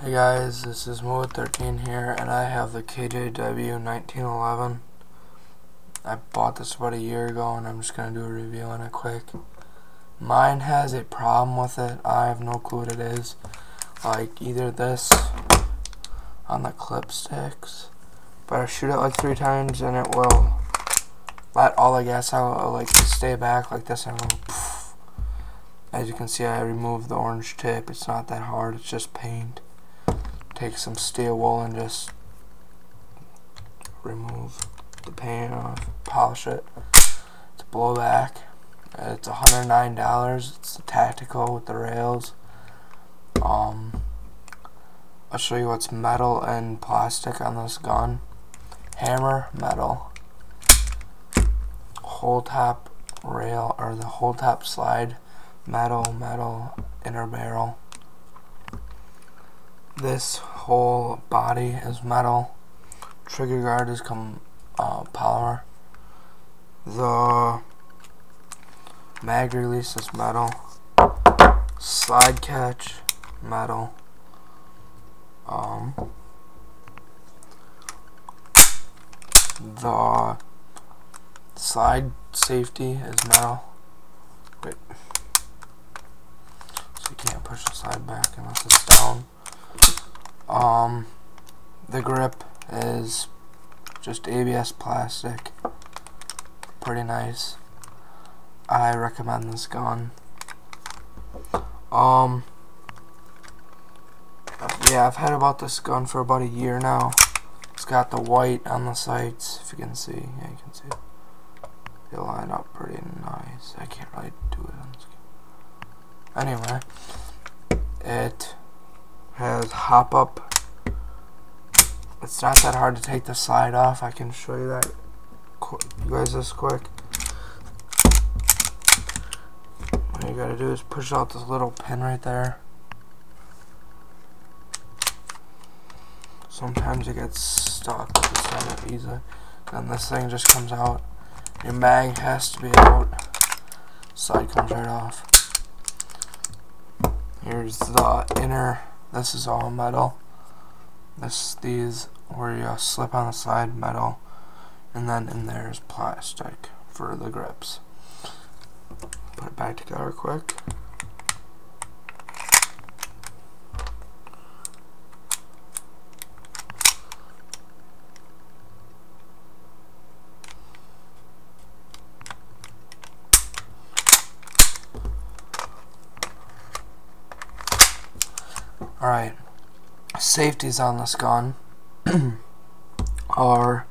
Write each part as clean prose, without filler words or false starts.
Hey guys, this is Mo13 here, and I have the KJW 1911. I bought this about a year ago, and I'm just going to do a review on it quick. Mine has a problem with it. I have no clue what it is. Like, either this on the clip sticks, but I shoot it like 3 times and it will let all the gas out, like stay back like this, and it'll poof. As you can see, I removed the orange tip. It's not that hard, it's just paint. Take some steel wool and just remove the paint off, polish it. It's a blowback. It's $109. It's a tactical with the rails. I'll show you what's metal and plastic on this gun. Hammer, metal. Whole top rail, or the whole top slide, metal, inner barrel. This whole body is metal. Trigger guard is polymer. The mag release is metal. Slide catch, metal. The slide safety is metal. Wait. So you can't push the slide back unless it's down. The grip is just ABS plastic. Pretty nice. I recommend this gun. Yeah, I've had about this gun for about a year now. It's got the white on the sights, if you can see. Yeah, you can see. They line up pretty nice. I can't really do it on this game. Anyway, it has hop up. It's not that hard to take the slide off. I can show you that, you guys, this quick. What you gotta do is push out this little pin right there. Sometimes it gets stuck. It's not easy. Then this thing just comes out. Your mag has to be out. Slide comes right off. Here's the inner. This is all metal. These where you slip on the side, metal, and then in there is plastic for the grips. Put it back together quick. Alright, safeties on this gun are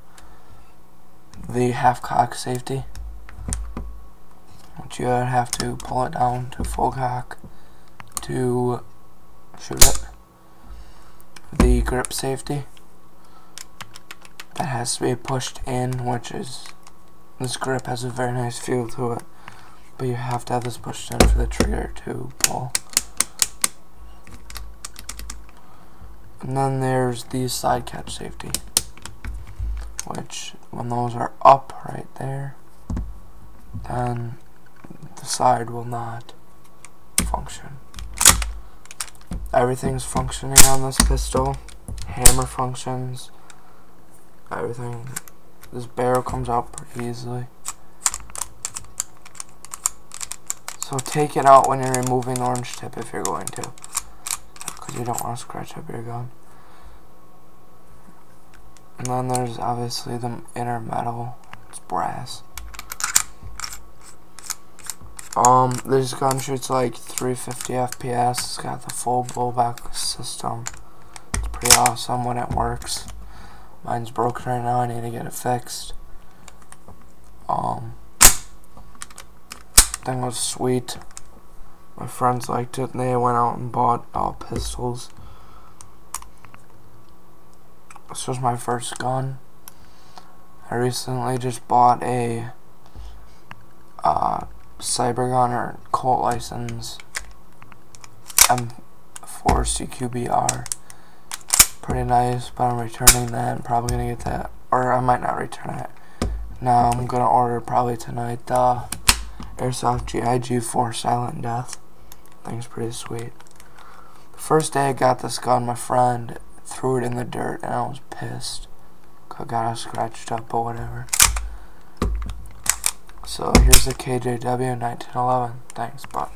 the half cock safety, which you have to pull it down to full cock to shoot it. The grip safety, that has to be pushed in, which is, this grip has a very nice feel to it, but you have to have this pushed in for the trigger to pull. And then there's the slide catch safety, which when those are up right there, then the slide will not function. Everything's functioning on this pistol. Hammer functions. Everything. This barrel comes out pretty easily. So take it out when you're removing the orange tip if you're going to, because you don't want to scratch up your gun. And then there's obviously the inner metal. It's brass. This gun shoots like 350 FPS. It's got the full blowback system. It's pretty awesome when it works. Mine's broken right now. I need to get it fixed. Thing was sweet. My friends liked it, and they went out and bought pistols. This was my first gun. I recently just bought a cyber gun, or Colt license, M4 CQBR. Pretty nice, but I'm returning that. I'm probably gonna get that, or I might not return it. Now I'm gonna order probably tonight the airsoft GIG4 Silent Death. Thing's pretty sweet. First day I got this gun, my friend threw it in the dirt and I was pissed. I got it scratched up, but whatever. So here's the KJW 1911. Thanks, bye.